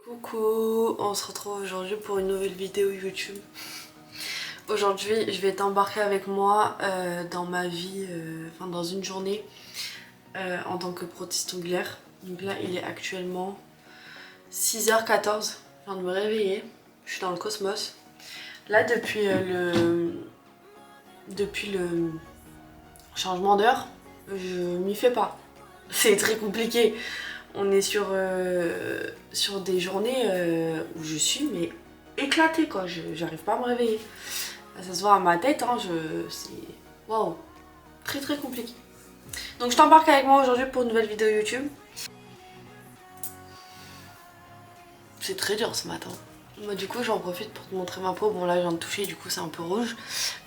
Coucou, on se retrouve aujourd'hui pour une nouvelle vidéo YouTube. Aujourd'hui, je vais t'embarquer avec moi dans ma vie, enfin dans une journée en tant que protiste ongulaire. Donc là, il est actuellement 6h14, je viens de me réveiller, je suis dans le cosmos. Là, depuis le changement d'heure, je m'y fais pas. C'est très compliqué. On est sur des journées où je suis mais éclatée quoi, j'arrive pas à me réveiller. Ça se voit à ma tête, hein, c'est waouh, très très compliqué. Donc je t'embarque avec moi aujourd'hui pour une nouvelle vidéo YouTube. C'est très dur ce matin. Moi du coup j'en profite pour te montrer ma peau. Bon là je viens de toucher, du coup c'est un peu rouge.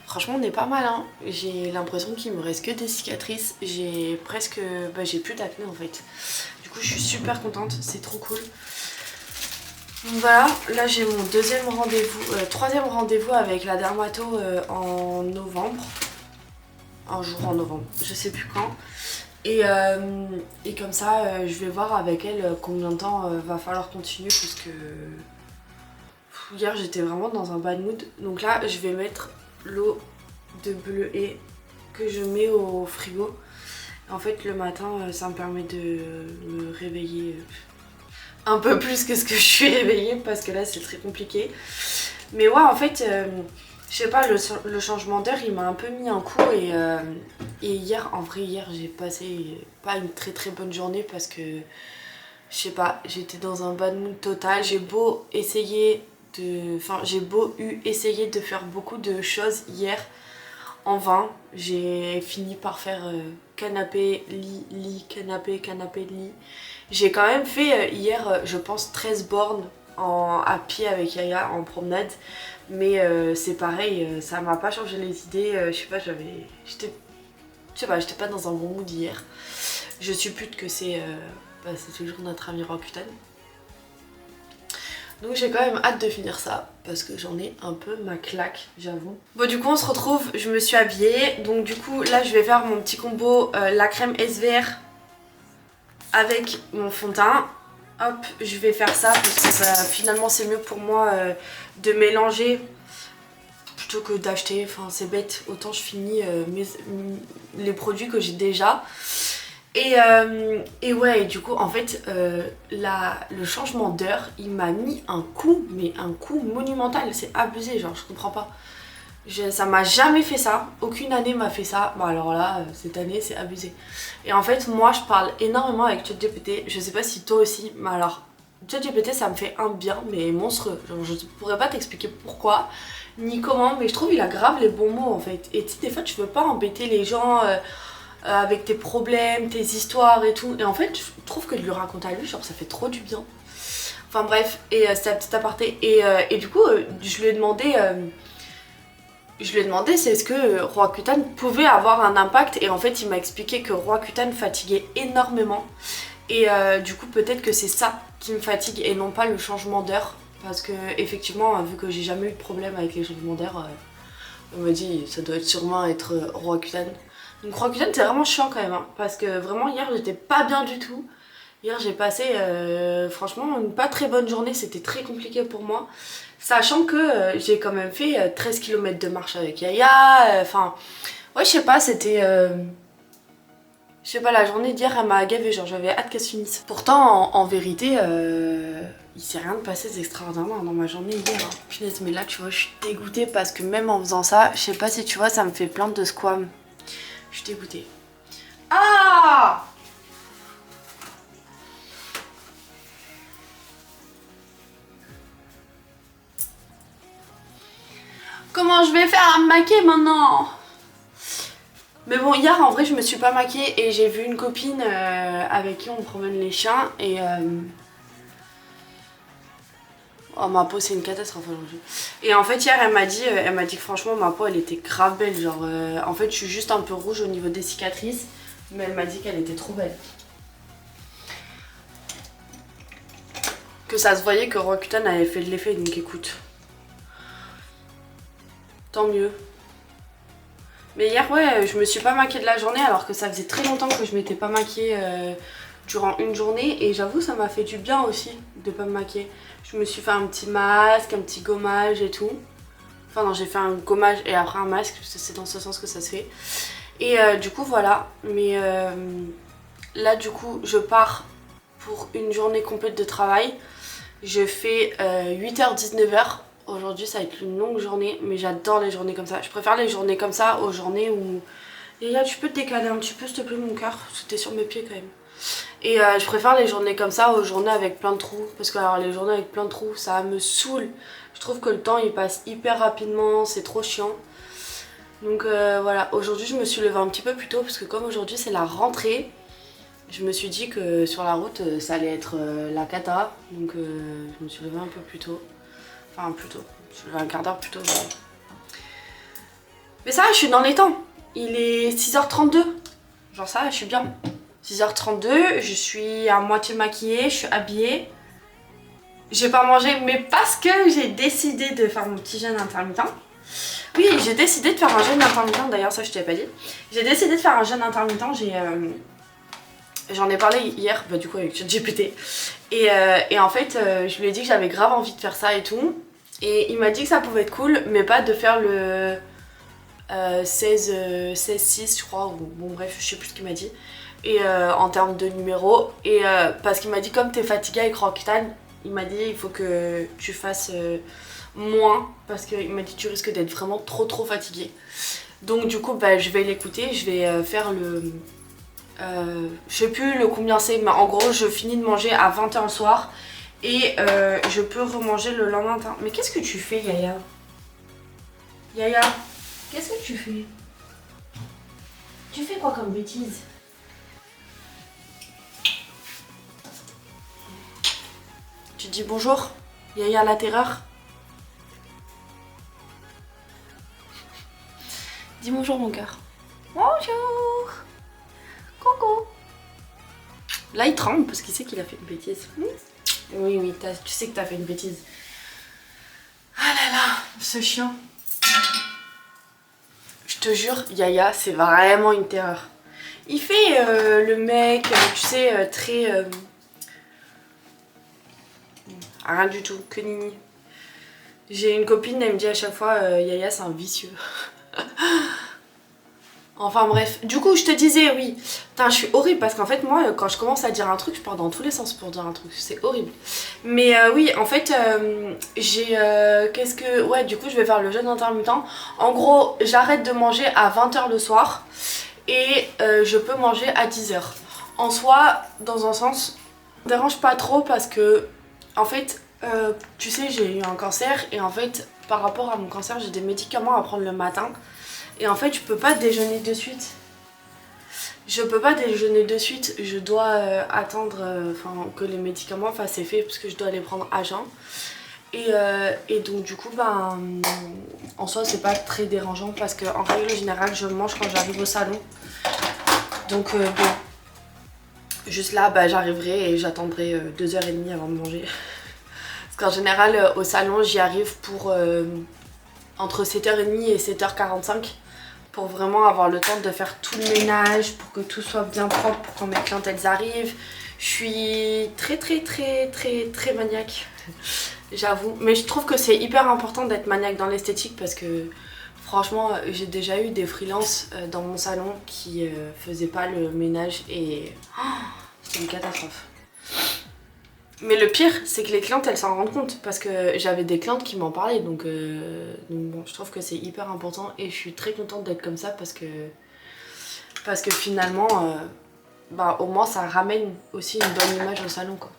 Franchement on est pas mal hein. J'ai l'impression qu'il me reste que des cicatrices. J'ai presque... j'ai plus d'acné en fait. Du coup je suis super contente, c'est trop cool. Donc voilà, là j'ai mon troisième rendez-vous avec la dermato en novembre. Un jour en novembre, je sais plus quand. Et comme ça, je vais voir avec elle combien de temps va falloir continuer parce que hier j'étais vraiment dans un bad mood. Donc là, je vais mettre l'eau de bleuet que je mets au frigo. En fait, le matin, ça me permet de me réveiller un peu plus que ce que je suis réveillée parce que là, c'est très compliqué. Mais ouais, en fait, je sais pas, le changement d'heure, il m'a un peu mis un coup et hier, en vrai, hier, j'ai passé pas une très très bonne journée parce que, je sais pas, j'étais dans un bad mood total. J'ai beau essayer de faire beaucoup de choses hier, en vain. J'ai fini par faire canapé, lit, canapé, lit. J'ai quand même fait hier, je pense, 13 bornes à pied avec Yaya en promenade. Mais c'est pareil, ça m'a pas changé les idées. Je sais pas, j'étais pas dans un bon mood hier. Je suppute que c'est toujours notre ami Rakuten. Donc j'ai quand même hâte de finir ça parce que j'en ai un peu ma claque, j'avoue. Bon du coup on se retrouve, je me suis habillée. Donc du coup là je vais faire mon petit combo la crème SVR avec mon fond de teint. Hop, je vais faire ça parce que finalement c'est mieux pour moi de mélanger plutôt que d'acheter. Enfin c'est bête, autant je finis les produits que j'ai déjà. Et ouais, et du coup, en fait, le changement d'heure, il m'a mis un coup, mais un coup monumental. C'est abusé, genre, je comprends pas. Ça m'a jamais fait ça, aucune année m'a fait ça. Bah alors là, cette année, c'est abusé. Et en fait, moi, je parle énormément avec ChatGPT. Je sais pas si toi aussi, mais alors, ChatGPT, ça me fait un bien, mais monstrueux. Genre, je pourrais pas t'expliquer pourquoi, ni comment, mais je trouve il a grave les bons mots, en fait. Et tu sais, des fois, tu veux pas embêter les gens... avec tes problèmes, tes histoires et tout. Et en fait, je trouve que de lui raconter à lui, genre ça fait trop du bien. Enfin bref, et c'était un petit aparté. Et du coup, je lui ai demandé c'est est-ce que Roaccutane pouvait avoir un impact. Et en fait, il m'a expliqué que Roaccutane fatiguait énormément. Et du coup, peut-être que c'est ça qui me fatigue et non pas le changement d'heure. Parce que effectivement, vu que j'ai jamais eu de problème avec les changements d'heure, on m'a dit ça doit sûrement être Roaccutane. Donc Roaccutane c'est vraiment chiant quand même hein, parce que vraiment hier j'étais pas bien du tout. Hier j'ai passé franchement une pas très bonne journée, c'était très compliqué pour moi. Sachant que j'ai quand même fait 13 km de marche avec Yaya, enfin ouais je sais pas, c'était... je sais pas, la journée d'hier elle m'a gavé, genre j'avais hâte qu'elle se finisse. Pourtant en vérité il s'est rien passé d'extraordinaire dans ma journée hier hein. Punaise mais là tu vois je suis dégoûtée parce que même en faisant ça, je sais pas si tu vois ça me fait plein de squam. Je suis dégoûtée. Ah! Comment je vais faire à me maquiller maintenant? Mais bon, hier en vrai je me suis pas maquillée et j'ai vu une copine avec qui on promène les chiens et... Oh ma peau c'est une catastrophe aujourd'hui. Et en fait hier elle m'a dit que franchement ma peau elle était grave belle. Genre en fait je suis juste un peu rouge au niveau des cicatrices. Mais elle m'a dit qu'elle était trop belle. Que ça se voyait que Roaccutane avait fait de l'effet donc écoute. Tant mieux. Mais hier ouais je me suis pas maquillée de la journée alors que ça faisait très longtemps que je m'étais pas maquillée durant une journée et j'avoue ça m'a fait du bien aussi de pas me maquiller. Je me suis fait un petit masque, un petit gommage et tout. Enfin non, j'ai fait un gommage et après un masque parce que c'est dans ce sens que ça se fait. Et du coup voilà, mais là du coup je pars pour une journée complète de travail. Je fais 8h-19h. Aujourd'hui ça va être une longue journée, mais j'adore les journées comme ça. Je préfère les journées comme ça aux journées où... Et là tu peux te décaler un petit peu s'il te plaît mon cœur, t'es sur mes pieds quand même. Et je préfère les journées comme ça aux journées avec plein de trous. Parce que alors, les journées avec plein de trous, ça me saoule. Je trouve que le temps il passe hyper rapidement, c'est trop chiant. Donc voilà, aujourd'hui je me suis levée un petit peu plus tôt parce que comme aujourd'hui c'est la rentrée, je me suis dit que sur la route ça allait être la cata. Donc je me suis levée un peu plus tôt. Enfin plus tôt, je me suis levée un quart d'heure plus tôt. Mais ça, je suis dans les temps. Il est 6h32. Genre ça, je suis bien. 6h32, je suis à moitié maquillée, je suis habillée. J'ai pas mangé, mais parce que j'ai décidé de faire mon petit jeûne intermittent. Oui, j'ai décidé de faire un jeûne intermittent, d'ailleurs ça je t'avais pas dit. J'ai décidé de faire un jeûne intermittent, j'en ai parlé hier, bah, du coup avec ChatGPT. Et en fait, je lui ai dit que j'avais grave envie de faire ça et tout. Et il m'a dit que ça pouvait être cool, mais pas de faire le 16-6 je crois, ou bon bref, je sais plus ce qu'il m'a dit. Et en termes de numéros, et parce qu'il m'a dit comme t'es fatiguée avec Rocktan, il m'a dit il faut que tu fasses moins, parce qu'il m'a dit tu risques d'être vraiment trop fatiguée. Donc du coup bah, je vais l'écouter, je vais faire le... je sais plus le combien c'est, mais en gros je finis de manger à 20h le soir et je peux remanger le lendemain matin. Mais qu'est-ce que tu fais Yaya? Yaya, qu'est-ce que tu fais? Tu fais quoi comme bêtise? Tu dis bonjour, Yaya la terreur. Dis bonjour mon cœur. Bonjour. Coucou. Là il tremble parce qu'il sait qu'il a fait une bêtise. Oui, tu sais que t'as fait une bêtise. Ah là là, ce chien. Je te jure, Yaya, c'est vraiment une terreur. Il fait le mec, tu sais, très... rien du tout, que nini. J'ai une copine, elle me dit à chaque fois, Yaya c'est un vicieux. Enfin bref, du coup je te disais oui, putain je suis horrible parce qu'en fait moi quand je commence à dire un truc je pars dans tous les sens pour dire un truc, c'est horrible. Mais oui en fait j'ai qu'est-ce que... Ouais du coup je vais faire le jeûne intermittent. En gros j'arrête de manger à 20h le soir et je peux manger à 10h. En soi dans un sens ça me dérange pas trop parce que en fait tu sais j'ai eu un cancer et en fait par rapport à mon cancer j'ai des médicaments à prendre le matin. Et en fait je peux pas déjeuner de suite. Je peux pas déjeuner de suite, je dois attendre que les médicaments fassent effet parce que je dois les prendre à jeun. Et donc du coup ben en soi c'est pas très dérangeant parce qu'en règle générale je mange quand j'arrive au salon. Donc bon, juste là bah, j'arriverai et j'attendrai 2h30 avant de manger. Parce qu'en général au salon j'y arrive pour entre 7h30 et 7h45. Pour vraiment avoir le temps de faire tout le ménage, pour que tout soit bien propre, pour quand mes clientes elles arrivent. Je suis très maniaque, j'avoue. Mais je trouve que c'est hyper important d'être maniaque dans l'esthétique parce que franchement j'ai déjà eu des freelances dans mon salon qui faisaient pas le ménage et c'était une catastrophe. Mais le pire, c'est que les clientes, elles s'en rendent compte parce que j'avais des clientes qui m'en parlaient, donc bon, je trouve que c'est hyper important et je suis très contente d'être comme ça parce que finalement, bah, au moins ça ramène aussi une bonne image au salon, quoi.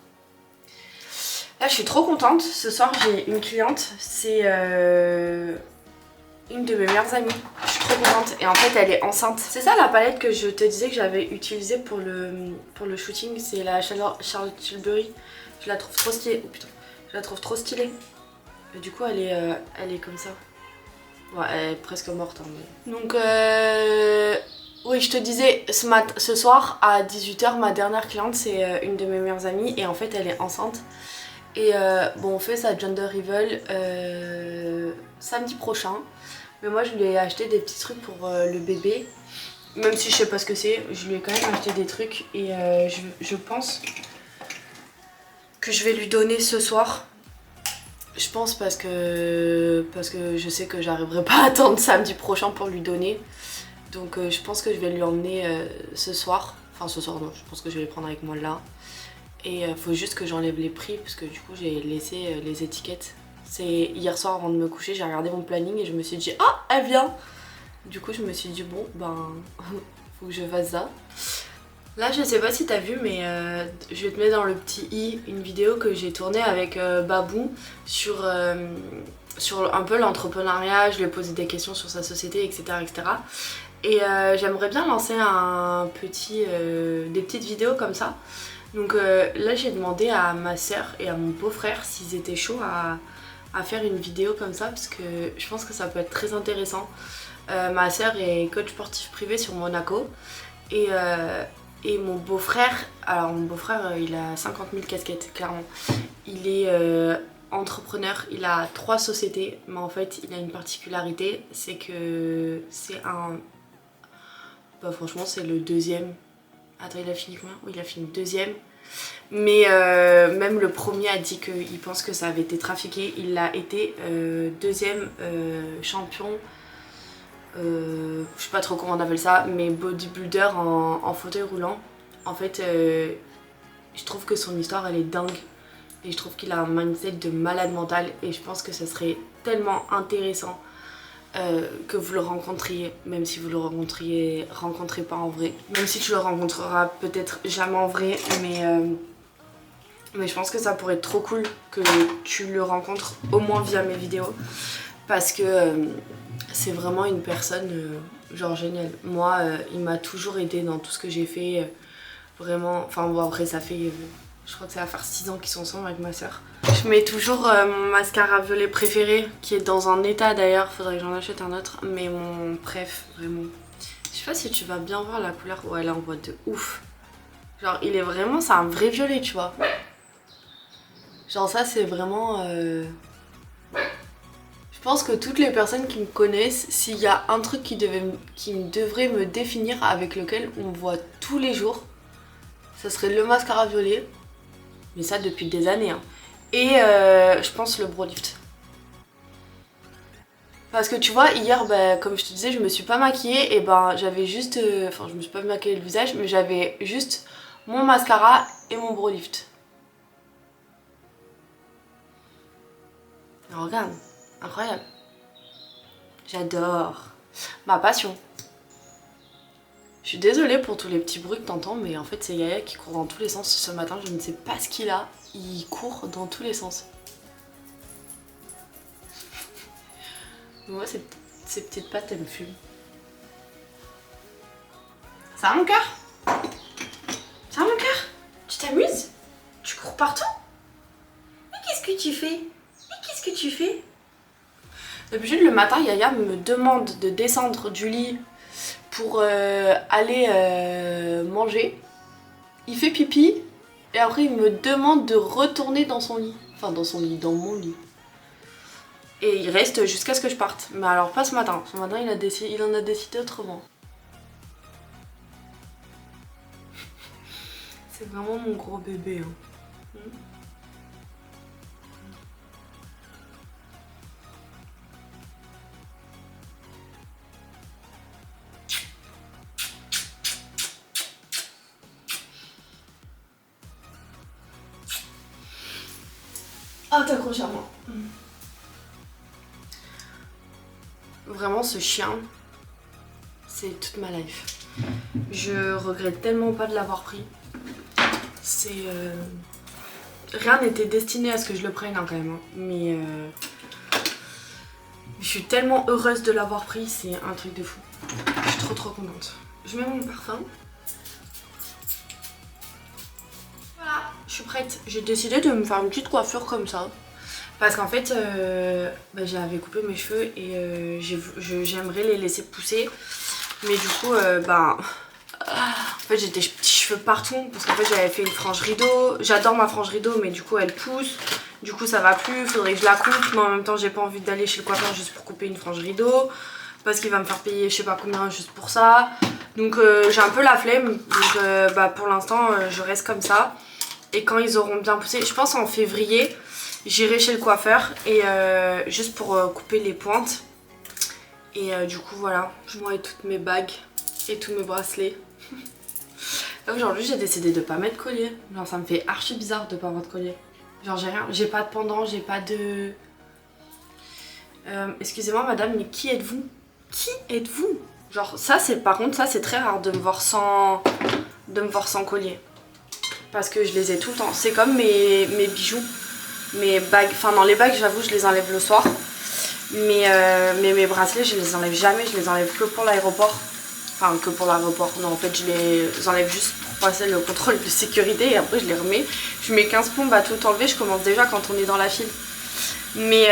Là, je suis trop contente. Ce soir, j'ai une cliente, c'est une de mes meilleures amies. Je suis trop contente et en fait, elle est enceinte. C'est ça la palette que je te disais que j'avais utilisée pour le shooting, c'est la Charlotte Tilbury. Je la trouve trop stylée. Oh putain, je la trouve trop stylée. Et du coup, elle est comme ça. Ouais, elle est presque morte. Hein, mais... Donc, oui, je te disais, ce soir à 18h, ma dernière cliente, c'est une de mes meilleures amies. Et en fait, elle est enceinte. Et bon, on fait sa gender reveal samedi prochain. Mais moi, je lui ai acheté des petits trucs pour le bébé. Même si je sais pas ce que c'est, je lui ai quand même acheté des trucs et je pense que je vais lui donner ce soir. Je pense parce que je sais que j'arriverai pas à attendre samedi prochain pour lui donner. Donc je pense que je vais lui emmener ce soir. Enfin ce soir non, je pense que je vais les prendre avec moi là. Et faut juste que j'enlève les prix parce que du coup j'ai laissé les étiquettes. C'est hier soir avant de me coucher, j'ai regardé mon planning et je me suis dit ah elle vient. Du coup je me suis dit bon ben faut que je fasse ça. Là je sais pas si t'as vu mais je vais te mettre dans le petit i une vidéo que j'ai tournée avec Babou sur un peu l'entrepreneuriat. Je lui ai posé des questions sur sa société etc. Et j'aimerais bien lancer des petites vidéos comme ça. Donc là j'ai demandé à ma soeur et à mon beau-frère s'ils étaient chauds à faire une vidéo comme ça parce que je pense que ça peut être très intéressant. Ma soeur est coach sportif privé sur Monaco et mon beau-frère, alors mon beau-frère il a 50 000 casquettes clairement. Il est entrepreneur, il a 3 sociétés mais en fait il a une particularité, c'est que c'est un... Bah franchement c'est le deuxième. Attends, il a fini combien? Oui, il a fini deuxième. Mais même le premier a dit qu'il pense que ça avait été trafiqué. Il a été deuxième champion, je sais pas trop comment on appelle ça, mais bodybuilder en fauteuil roulant. En fait, je trouve que son histoire elle est dingue. Et je trouve qu'il a un mindset de malade mental. Et je pense que ça serait tellement intéressant que vous le rencontriez, même si vous le rencontrez pas en vrai, même si tu le rencontreras peut-être jamais en vrai, mais je pense que ça pourrait être trop cool que tu le rencontres au moins via mes vidéos parce que c'est vraiment une personne genre géniale. Moi il m'a toujours aidé dans tout ce que j'ai fait, vraiment, enfin bon après ça fait je crois que ça va faire 6 ans qu'ils sont ensemble avec ma soeur. Je mets toujours mon mascara violet préféré, qui est dans un état d'ailleurs, faudrait que j'en achète un autre, mais mon préf, vraiment. Je sais pas si tu vas bien voir la couleur, ouais là on voit de ouf. Genre il est vraiment, c'est un vrai violet tu vois. Genre ça c'est vraiment... Je pense que toutes les personnes qui me connaissent, s'il y a un truc qui devrait me définir avec lequel on me voit tous les jours, ça serait le mascara violet. Mais ça depuis des années hein. Et je pense le brow lift. Parce que tu vois hier comme je te disais je me suis pas maquillée et j'avais juste enfin je me suis pas maquillée le visage mais j'avais juste mon mascara et mon brow lift. Regarde, incroyable. J'adore. Ma passion. Je suis désolée pour tous les petits bruits que t'entends, mais en fait c'est Yaya qui court dans tous les sens ce matin, je ne sais pas ce qu'il a, il court dans tous les sens. Moi ces petites pattes elles me fument. Ça va mon cœur? Ça va mon cœur? Tu t'amuses? Tu cours partout? Mais qu'est-ce que tu fais? D'habitude le matin Yaya me demande de descendre du lit pour aller manger. Il fait pipi et après il me demande de retourner dans son lit. Enfin dans son lit, dans mon lit. Et il reste jusqu'à ce que je parte. Mais alors pas ce matin. Ce matin il en a décidé autrement. C'est vraiment mon gros bébé. Hein. Ah t'accroches à moi. Vraiment ce chien, c'est toute ma life. Je regrette tellement pas de l'avoir pris. C'est... Rien n'était destiné à ce que je le prenne hein, quand même. Hein. Mais je suis tellement heureuse de l'avoir pris, c'est un truc de fou. Je suis trop contente. Je mets mon parfum. Voilà, je suis prête. J'ai décidé de me faire une petite coiffure comme ça. Parce qu'en fait, j'avais coupé mes cheveux et j'aimerais les laisser pousser. Mais du coup, en fait j'ai des petits cheveux partout. Parce qu'en fait j'avais fait une frange rideau. J'adore ma frange rideau mais du coup elle pousse. Du coup ça va plus, faudrait que je la coupe. Mais en même temps j'ai pas envie d'aller chez le coiffeur juste pour couper une frange rideau. Parce qu'il va me faire payer je sais pas combien juste pour ça. Donc j'ai un peu la flemme, donc bah, pour l'instant je reste comme ça. Et quand ils auront bien poussé, je pense en février, j'irai chez le coiffeur et juste pour couper les pointes. Et du coup voilà, je m'enlève toutes mes bagues et tous mes bracelets. Aujourd'hui j'ai décidé de pas mettre collier. Genre ça me fait archi bizarre de pas avoir de collier. Genre j'ai rien, j'ai pas de pendant, j'ai pas de... excusez-moi madame, mais qui êtes-vous? Qui êtes-vous? Genre ça c'est, par contre ça c'est très rare de me voir sans collier. Parce que je les ai tout le temps. C'est comme mes bijoux, mes bagues. Enfin dans les bagues j'avoue je les enlève le soir. Mais mes bracelets je les enlève jamais, je les enlève que pour l'aéroport. Enfin que pour l'aéroport, non en fait je les enlève juste pour passer le contrôle de sécurité et après je les remets. Je mets 15 plombes à tout enlever, je commence déjà quand on est dans la file. Mais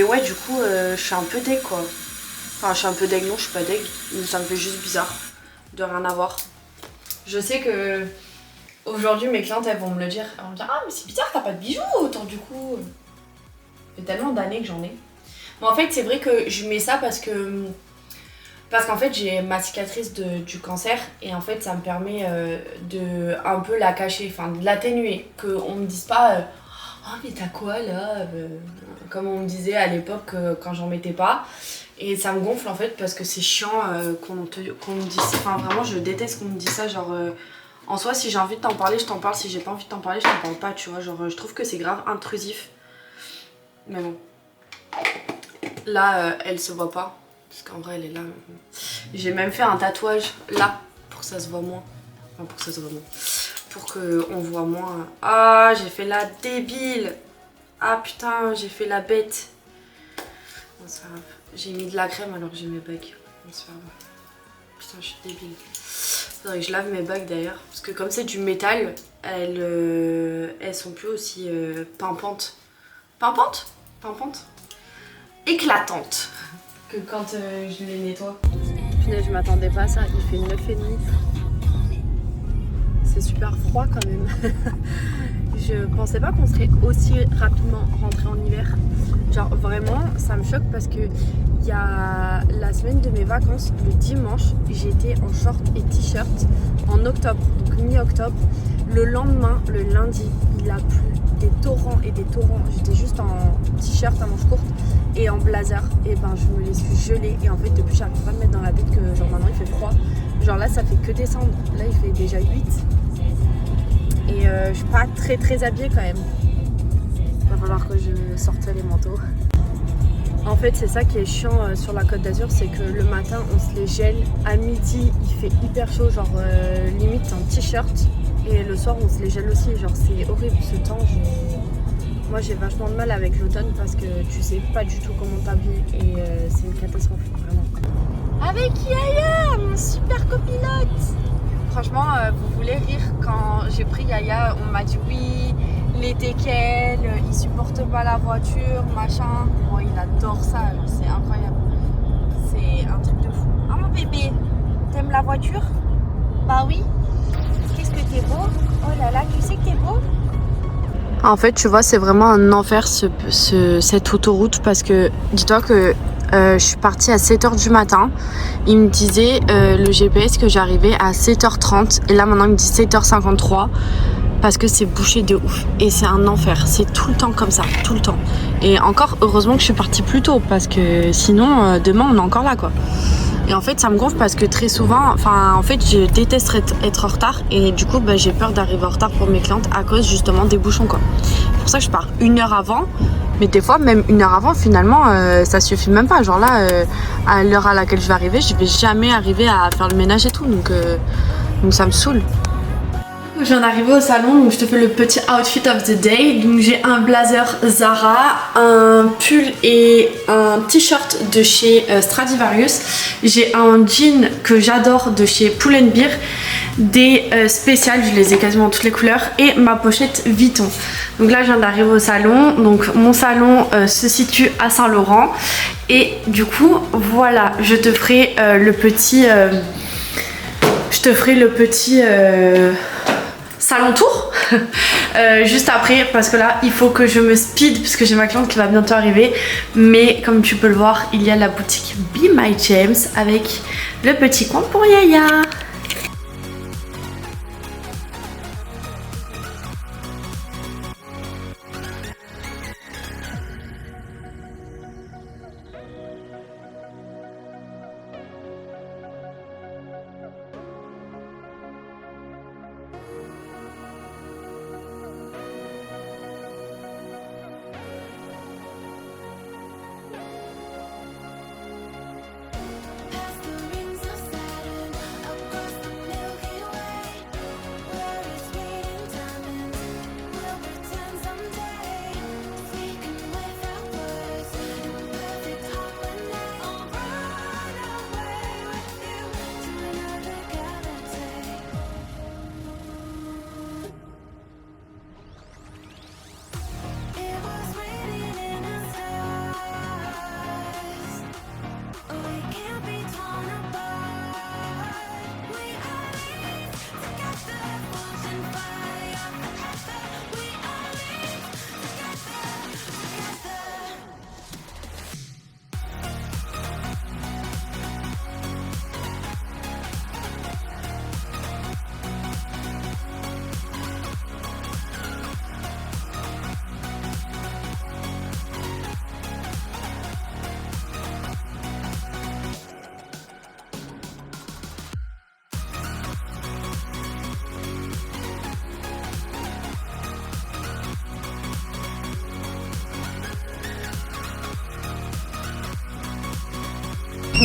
ouais du coup je suis un peu deg quoi. Enfin je suis un peu deg, non je suis pas deg, mais ça me fait juste bizarre de rien avoir. Je sais que aujourd'hui mes clientes elles vont me le dire, elles vont me dire ah mais c'est bizarre t'as pas de bijoux autant du coup. Ça fait tellement d'années que j'en ai. Bon en fait c'est vrai que je mets ça parce qu'en fait j'ai ma cicatrice du cancer et en fait ça me permet de un peu la cacher, enfin de l'atténuer, qu'on me dise pas oh mais t'as quoi là comme on me disait à l'époque quand j'en mettais pas. Et ça me gonfle en fait parce que c'est chiant qu'on me dise, enfin vraiment je déteste qu'on me dise ça, genre en soi si j'ai envie de t'en parler je t'en parle, si j'ai pas envie de t'en parler je t'en parle pas, tu vois, genre je trouve que c'est grave intrusif. Mais bon, là elle se voit pas. Parce qu'en vrai elle est là. J'ai même fait un tatouage là pour que ça se voit moins. Enfin pour que ça se voit moins. Pour qu'on voit moins. Ah j'ai fait la débile. Ah putain j'ai fait la bête. Bon, c'est pas grave. J'ai mis de la crème alors que j'ai mes bagues. Bon, c'est pas grave. Putain je suis débile. Faudrait que je lave mes bagues d'ailleurs. Parce que comme c'est du métal, elles sont plus aussi pimpantes. Pimpantes? Pimpantes? Éclatantes. Que quand je les nettoie. Punaise, je m'attendais pas à ça, il fait 9,5. C'est super froid quand même. Je pensais pas qu'on serait aussi rapidement rentré en hiver. Genre vraiment, ça me choque parce que il y a la semaine de mes vacances, le dimanche, j'étais en short et t-shirt en octobre, donc mi-octobre. Le lendemain, le lundi, il a plu des torrents et des torrents. J'étais juste en t-shirt à manches courtes et en blazer. Et ben je me les suis gelées et en fait depuis j'arrive pas à me mettre dans la tête que genre maintenant il fait froid. Genre là ça fait que descendre, là il fait déjà 8. Et je suis pas très habillée quand même. Va falloir que je sorte les manteaux. En fait c'est ça qui est chiant sur la Côte d'Azur, c'est que le matin on se les gèle, à midi il fait hyper chaud, genre limite en t-shirt. Et le soir on se les gèle aussi, genre c'est horrible ce temps. Moi j'ai vachement de mal avec l'automne parce que tu sais pas du tout comment t'habilles et c'est une catastrophe vraiment. Avec Yaya, mon super copilote. Franchement vous voulez rire, quand j'ai pris Yaya on m'a dit oui, les teckels, il supporte pas la voiture, machin. Bon il adore ça, c'est incroyable. C'est un truc de fou. Ah mon bébé, t'aimes la voiture? Bah oui. Qu'est-ce que t'es beau? Oh là là, tu sais que t'es beau? En fait, tu vois, c'est vraiment un enfer cette autoroute parce que dis-toi que je suis partie à 7h du matin. Il me disait le GPS que j'arrivais à 7h30 et là maintenant il me dit 7h53 parce que c'est bouché de ouf et c'est un enfer. C'est tout le temps comme ça, tout le temps. Et encore heureusement que je suis partie plus tôt parce que sinon demain on est encore là quoi. Et en fait ça me gonfle parce que très souvent, enfin en fait je déteste être en retard et du coup bah, j'ai peur d'arriver en retard pour mes clientes à cause justement des bouchons quoi. C'est pour ça que je pars 1 heure avant, mais des fois même 1 heure avant finalement ça suffit même pas. Genre là à l'heure à laquelle je vais arriver, je vais jamais arriver à faire le ménage et tout donc ça me saoule. Je viens d'arriver au salon, donc je te fais le petit outfit of the day. Donc j'ai un blazer Zara, un pull et un t-shirt de chez Stradivarius. J'ai un jean que j'adore de chez Pull & Bear, des spéciales, je les ai quasiment toutes les couleurs, et ma pochette Vuitton. Donc là je viens d'arriver au salon, donc mon salon se situe à Saint-Laurent. Et du coup voilà, je te ferai le petit... salon tour juste après parce que là il faut que je me speed parce que j'ai ma cliente qui va bientôt arriver, mais comme tu peux le voir il y a la boutique Be My James avec le petit coin pour Yaya.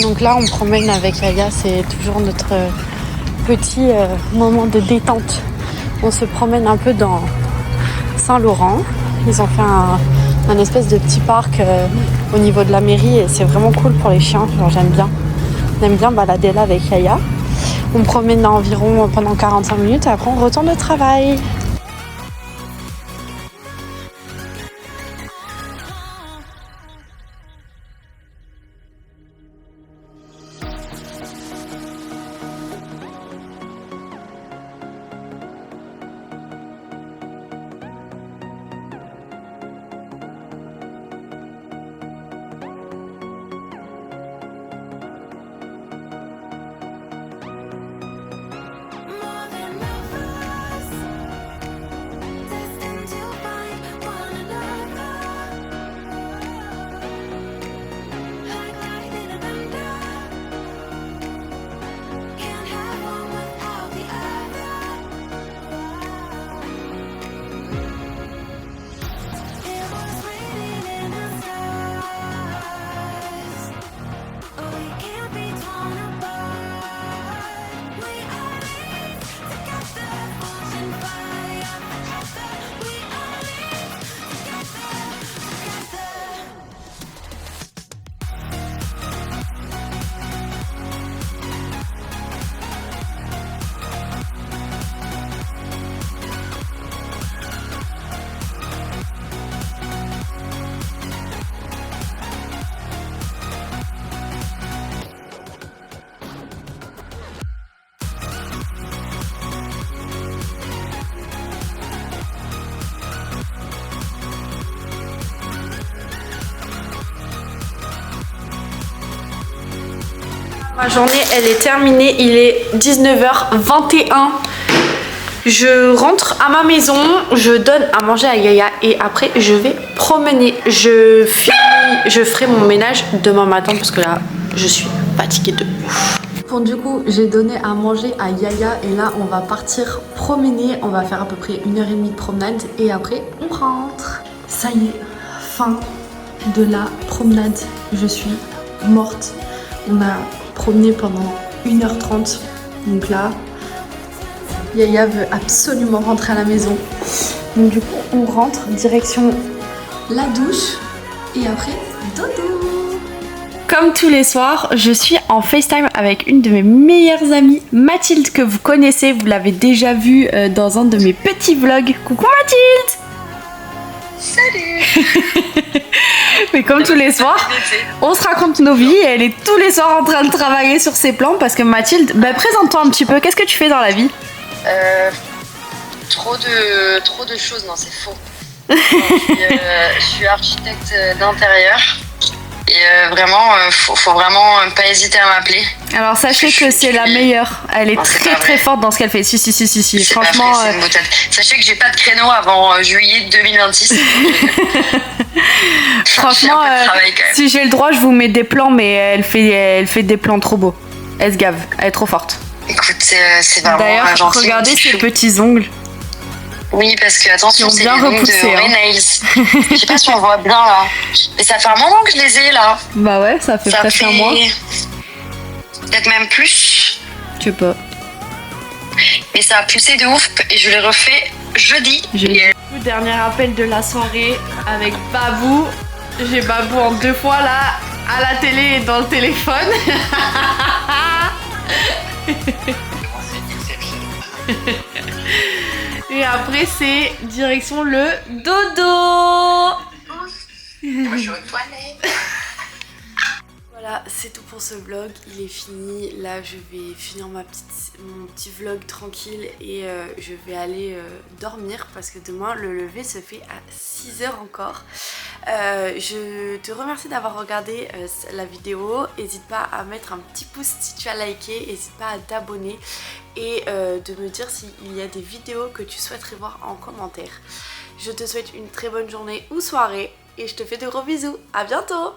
Donc là on promène avec Yaya, c'est toujours notre petit moment de détente. On se promène un peu dans Saint-Laurent. Ils ont fait un espèce de petit parc au niveau de la mairie et c'est vraiment cool pour les chiens, genre j'aime bien. On aime bien balader là avec Yaya. On promène environ pendant 45 minutes et après on retourne au travail. Ma journée elle est terminée, il est 19h21. Je rentre à ma maison, je donne à manger à Yaya et après je vais promener. Je ferai mon ménage demain matin parce que là je suis fatiguée de ouf. Bon du coup j'ai donné à manger à Yaya et là on va partir promener. On va faire à peu près 1h30 de promenade et après on rentre. Ça y est, fin de la promenade. Je suis morte. On a promené pendant 1h30. Donc là, Yaya veut absolument rentrer à la maison. Donc du coup, on rentre direction la douche et après dodo. Comme tous les soirs, je suis en FaceTime avec une de mes meilleures amies, Mathilde, que vous connaissez. Vous l'avez déjà vue dans un de mes petits vlogs. Coucou Mathilde! Salut. Mais comme tous les soirs, on se raconte nos vies et elle est tous les soirs en train de travailler sur ses plans parce que Mathilde, bah, présente-toi un petit peu, qu'est-ce que tu fais dans la vie? Trop de choses, non c'est faux. Je suis architecte d'intérieur Et vraiment, faut vraiment pas hésiter à m'appeler. Alors sachez que c'est la meilleure. Elle est Non, c'est très pas très vrai. forte dans ce qu'elle fait. Si. C'est Franchement, pas vrai, c'est une boutade. Sachez que j'ai pas de créneau avant juillet 2026. franchement, J'ai un peu de travail, quand même. si j'ai le droit, je vous mets des plans, mais elle fait des plans trop beaux. Elle se gave, elle est trop forte. Écoute, c'est vraiment D'ailleurs, gentil. regardez petit ses chou. petits ongles. Oui, parce que attention, Ils ont c'est bien les ongles repoussé, de hein. Renails. Je sais pas si on voit bien là. Mais ça fait un moment que je les ai là. Bah ouais, ça fait Ça presque un mois. peut-être même plus. Je sais pas. Mais ça a poussé de ouf et je l'ai refait jeudi. Et, Dernier appel de la soirée avec Babou. J'ai Babou en 2 fois là, à la télé et dans le téléphone. Et après c'est direction le dodo. moi, je suis aux toilettes. Voilà, c'est tout pour ce vlog, il est fini. Là, je vais finir mon petit vlog tranquille et je vais aller dormir parce que demain, le lever se fait à 6 h encore. Je te remercie d'avoir regardé la vidéo. N'hésite pas à mettre un petit pouce si tu as liké, n'hésite pas à t'abonner et de me dire s'il y a des vidéos que tu souhaiterais voir en commentaire. Je te souhaite une très bonne journée ou soirée et je te fais de gros bisous. À bientôt!